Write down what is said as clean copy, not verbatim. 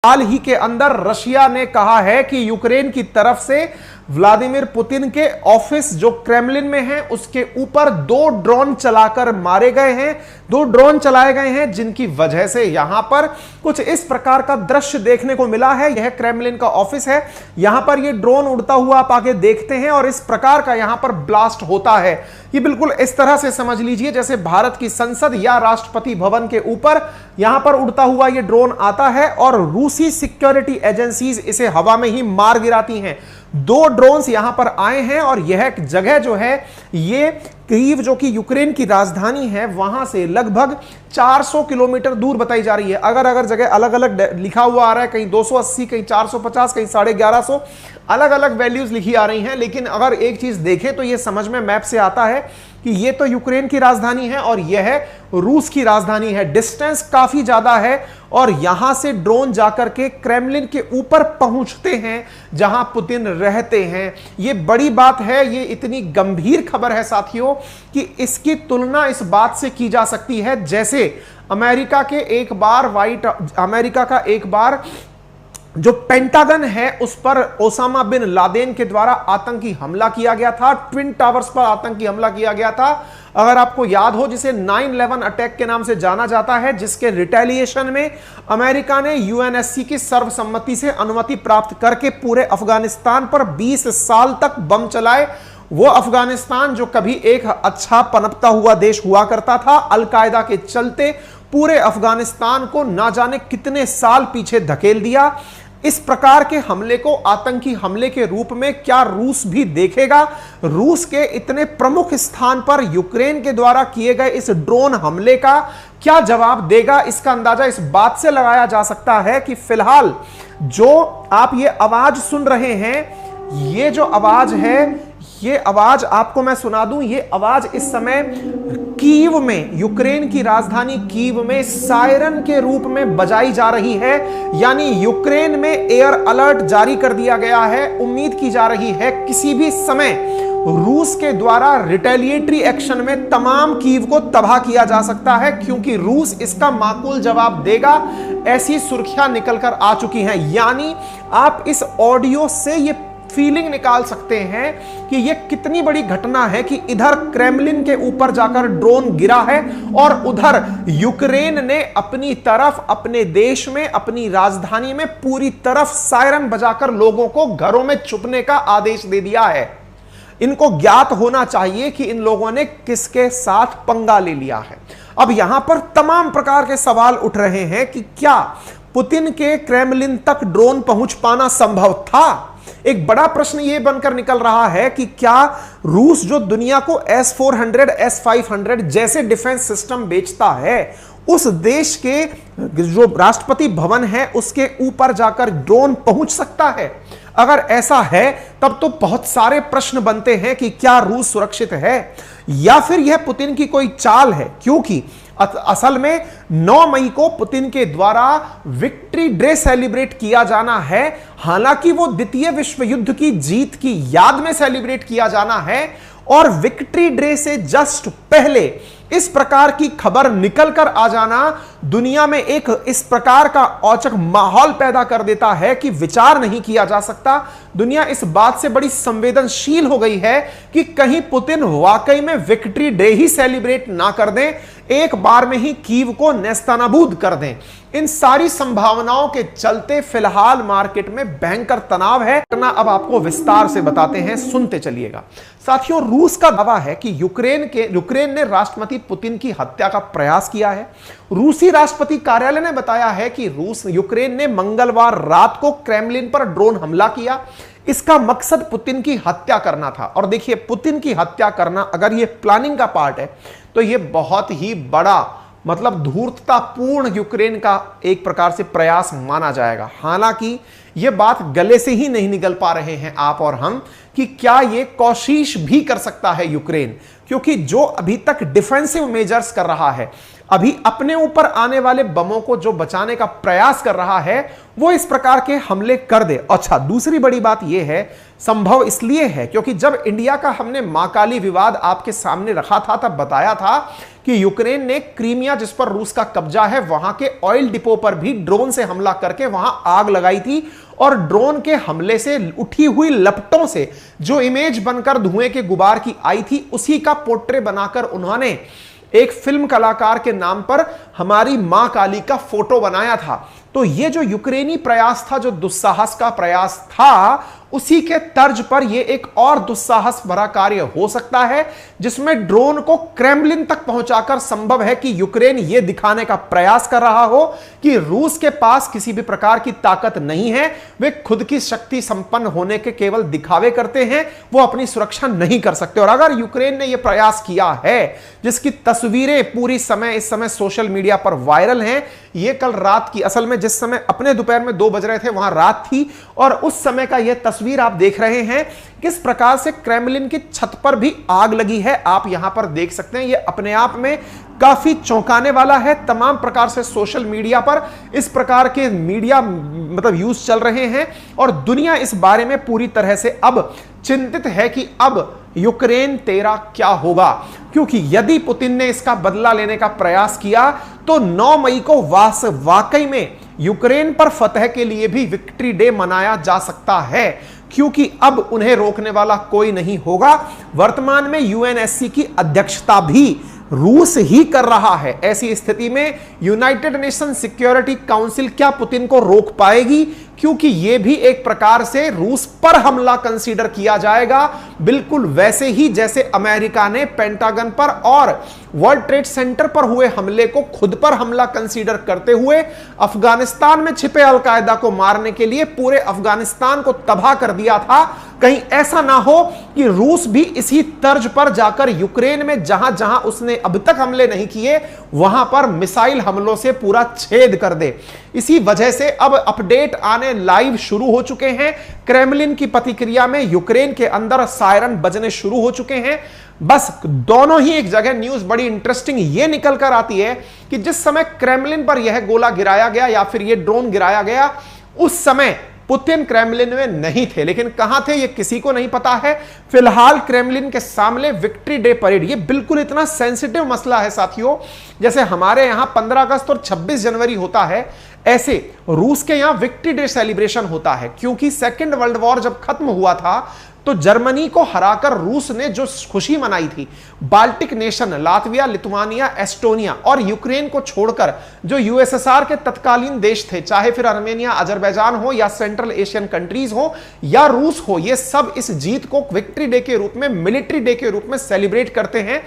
हाल ही के अंदर रशिया ने कहा है कि यूक्रेन की तरफ से व्लादिमीर पुतिन के ऑफिस जो क्रेमलिन में है उसके ऊपर 2 ड्रोन चलाकर मारे गए हैं, 2 ड्रोन चलाए गए हैं, जिनकी वजह से यहां पर कुछ इस प्रकार का दृश्य देखने को मिला है। यह क्रेमलिन का ऑफिस है, यहां पर यह ड्रोन उड़ता हुआ आप आगे देखते हैं और इस प्रकार का यहां पर ब्लास्ट होता है। ये बिल्कुल इस तरह से समझ लीजिए जैसे भारत की संसद या राष्ट्रपति भवन के ऊपर यहां पर उड़ता हुआ यह ड्रोन आता है और रूसी सिक्योरिटी एजेंसीज इसे हवा में ही मार गिराती हैं। 2 ड्रोन्स यहां पर आए हैं और यह जगह जो है ये कीव जो कि यूक्रेन की राजधानी है वहां से लगभग 400 किलोमीटर दूर बताई जा रही है। अगर जगह अलग अलग लिखा हुआ आ रहा है, कहीं 280, कहीं 450, कहीं 1150, अलग अलग वैल्यूज लिखी आ रही हैं। लेकिन अगर एक चीज देखें तो यह समझ में मैप से आता है कि यह तो यूक्रेन की राजधानी है और यह रूस की राजधानी है। डिस्टेंस काफी ज्यादा है और यहां से ड्रोन जाकर के क्रेमलिन के ऊपर पहुंचते हैं जहां पुतिन रहते हैं। यह बड़ी बात है, यह इतनी गंभीर खबर है साथियों कि इसकी तुलना इस बात से की जा सकती है जैसे अमेरिका का एक बार जो पेंटागन है उस पर ओसामा बिन लादेन के द्वारा आतंकी हमला किया गया था, ट्विन टावर्स पर आतंकी हमला किया गया था। अगर आपको याद हो, जिसे 9/11 अटैक के नाम से जाना जाता है, जिसके रिटेलिएशन में अमेरिका ने यूएनएससी की सर्वसम्मति से अनुमति प्राप्त करके पूरे अफगानिस्तान पर 20 साल तक बम चलाए। वो अफगानिस्तान जो कभी एक अच्छा पनपता हुआ देश हुआ करता था, अलकायदा के चलते पूरे अफगानिस्तान को ना जाने कितने साल पीछे धकेल दिया। इस प्रकार के हमले को आतंकी हमले के रूप में क्या रूस भी देखेगा? रूस के इतने प्रमुख स्थान पर यूक्रेन के द्वारा किए गए इस ड्रोन हमले का क्या जवाब देगा? इसका अंदाजा इस बात से लगाया जा सकता है कि फिलहाल जो आप ये आवाज सुन रहे हैं, ये जो आवाज है, ये आवाज आपको मैं सुना दूं। ये आवाज इस समय कीव में, यूक्रेन की राजधानी कीव में सायरन के रूप में बजाई जा रही है। यानी यूक्रेन में एयर अलर्ट जारी कर दिया गया है। उम्मीद की जा रही है किसी भी समय रूस के द्वारा रिटेलिएटरी एक्शन में तमाम कीव को तबाह किया जा सकता है, क्योंकि रूस इसका माकूल जवाब देगा। ऐसी सुर्खियां निकलकर आ चुकी हैं। यानी आप इस ऑडियो से ये फीलिंग निकाल सकते हैं कि यह कितनी बड़ी घटना है कि इधर क्रेमलिन के ऊपर जाकर ड्रोन गिरा है और उधर यूक्रेन ने अपनी तरफ, अपने देश में, अपनी राजधानी में पूरी तरफ सायरन बजाकर लोगों को घरों में छुपने का आदेश दे दिया है। इनको ज्ञात होना चाहिए कि इन लोगों ने किसके साथ पंगा ले लिया है। अब यहां पर तमाम प्रकार के सवाल उठ रहे हैं कि क्या पुतिन के क्रेमलिन तक ड्रोन पहुंच पाना संभव था? एक बड़ा प्रश्न यह बनकर निकल रहा है कि क्या रूस जो दुनिया को S-400, S-500 जैसे डिफेंस सिस्टम बेचता है, उस देश के जो राष्ट्रपति भवन है उसके ऊपर जाकर ड्रोन पहुंच सकता है? अगर ऐसा है तब तो बहुत सारे प्रश्न बनते हैं कि क्या रूस सुरक्षित है या फिर यह पुतिन की कोई चाल है। क्योंकि असल में 9 मई को पुतिन के द्वारा विक्ट्री डे सेलिब्रेट किया जाना है। हालांकि वो द्वितीय विश्व युद्ध की जीत की याद में सेलिब्रेट किया जाना है और विक्ट्री डे से जस्ट पहले इस प्रकार की खबर निकलकर आ जाना दुनिया में एक इस प्रकार का औचक माहौल पैदा कर देता है कि विचार नहीं किया जा सकता। दुनिया इस बात से बड़ी संवेदनशील हो गई है कि कहीं पुतिन वाकई में विक्ट्री डे ही सेलिब्रेट ना कर दें, एक बार में ही कीव को नेस्तनाबूद कर दें। इन सारी संभावनाओं के चलते फिलहाल मार्केट में भयंकर तनाव है। अब आपको विस्तार से बताते हैं, सुनते चलिएगा। साथियों, रूस का दावा है कि यूक्रेन ने राष्ट्रपति पुतिन की हत्या का प्रयास किया है। रूसी राष्ट्रपति कार्यालय ने बताया है कि यूक्रेन ने मंगलवार रात को क्रेमलिन पर ड्रोन हमला किया। इसका मकसद पुतिन की हत्या करना था। और देखिए, पुतिन की हत्या करना अगर यह प्लानिंग का पार्ट है तो यह बहुत ही बड़ा, मतलब धूर्ततापूर्ण यूक्रेन का एक प्रकार से प्रयास माना जाएगा। हालांकि यह बात गले से ही नहीं निकल पा रहे हैं आप और हम कि क्या यह कोशिश भी कर सकता है यूक्रेन, क्योंकि जो अभी तक डिफेंसिव मेजर्स कर रहा है, अभी अपने ऊपर आने वाले बमों को जो बचाने का प्रयास कर रहा है, वो इस प्रकार के हमले कर दे। अच्छा, दूसरी बड़ी बात यह है, संभव इसलिए है क्योंकि जब इंडिया का हमने मां काली विवाद आपके सामने रखा था तब बताया था कि यूक्रेन ने क्रीमिया, जिस पर रूस का कब्जा है, वहां के ऑयल डिपो पर भी ड्रोन से हमला करके वहां आग लगाई थी। और ड्रोन के हमले से उठी हुई लपटों से जो इमेज बनकर धुएं के गुबार की आई थी, उसी का पोर्ट्रे बनाकर उन्होंने एक फिल्म कलाकार के नाम पर हमारी मां काली का फोटो बनाया था। तो ये जो यूक्रेनी प्रयास था, जो दुस्साहस का प्रयास था, उसी के तर्ज पर यह एक और दुस्साहस भरा कार्य हो सकता है, जिसमें ड्रोन को क्रेमलिन तक पहुंचाकर संभव है कि यूक्रेन यह दिखाने का प्रयास कर रहा हो कि रूस के पास किसी भी प्रकार की ताकत नहीं है, वे खुद की शक्ति संपन्न होने के केवल दिखावे करते हैं, वो अपनी सुरक्षा नहीं कर सकते। और अगर यूक्रेन ने यह प्रयास किया है, जिसकी तस्वीरें पूरी समय इस समय सोशल मीडिया पर वायरल हैं, ये कल रात की, असल में जिस समय अपने दोपहर में 2 बज रहे थे वहां रात थी, और उस समय का यह तस्वीर आप देख रहे हैं किस प्रकार से क्रेमलिन की छत पर भी आग लगी है। आप यहां पर देख सकते हैं, यह अपने आप में काफी चौंकाने वाला है। तमाम प्रकार से सोशल मीडिया पर इस प्रकार के मीडिया यूज चल रहे हैं और दुनिया इस बारे में पूरी तरह से अब चिंतित है कि अब यूक्रेन तेरा क्या होगा, क्योंकि यदि पुतिन ने इसका बदला लेने का प्रयास किया तो 9 मई को वाकई में यूक्रेन पर फतह के लिए भी विक्ट्री डे मनाया जा सकता है, क्योंकि अब उन्हें रोकने वाला कोई नहीं होगा। वर्तमान में यूएनएससी की अध्यक्षता भी रूस ही कर रहा है। ऐसी स्थिति में यूनाइटेड नेशन सिक्योरिटी काउंसिल क्या पुतिन को रोक पाएगी? क्योंकि यह भी एक प्रकार से रूस पर हमला कंसीडर किया जाएगा, बिल्कुल वैसे ही जैसे अमेरिका ने पेंटागन पर और वर्ल्ड ट्रेड सेंटर पर हुए हमले को खुद पर हमला कंसीडर करते हुए अफगानिस्तान में छिपे अलकायदा को मारने के लिए पूरे अफगानिस्तान को तबाह कर दिया था। कहीं ऐसा ना हो कि रूस भी इसी तर्ज पर जाकर यूक्रेन में जहां जहां उसने अब तक हमले नहीं किए, वहां पर मिसाइल हमलों से पूरा छेद कर दे। इसी वजह से अब अपडेट आने लाइव शुरू हो चुके हैं। क्रेमलिन की प्रतिक्रिया में यूक्रेन के अंदर सायरन बजने शुरू हो चुके हैं। बस दोनों ही एक जगह न्यूज बड़ी इंटरेस्टिंग ये निकल कर आती है कि जिस समय क्रेमलिन पर यह गोला गिराया गया या फिर यह ड्रोन गिराया गया, उस समय पुतिन क्रेमलिन में नहीं थे। लेकिन कहां थे ये किसी को नहीं पता है। फिलहाल क्रेमलिन के सामने विक्ट्री डे परेड, ये बिल्कुल इतना सेंसिटिव मसला है साथियों। जैसे हमारे यहां 15 अगस्त और 26 जनवरी होता है, ऐसे रूस के यहां विक्ट्री डे सेलिब्रेशन होता है, क्योंकि सेकेंड वर्ल्ड वॉर जब खत्म हुआ था तो जर्मनी को हराकर रूस ने जो खुशी मनाई थी, Baltic nation Latvia, Lithuania, Estonia और यूक्रेन को छोड़कर जो यूएसएसआर के तत्कालीन देश थे, चाहे फिर आर्मेनिया, अजरबैजान हो या सेंट्रल एशियन कंट्रीज हो या रूस हो, ये सब इस जीत को विक्ट्री डे के रूप में, मिलिट्री डे के रूप में सेलिब्रेट करते हैं।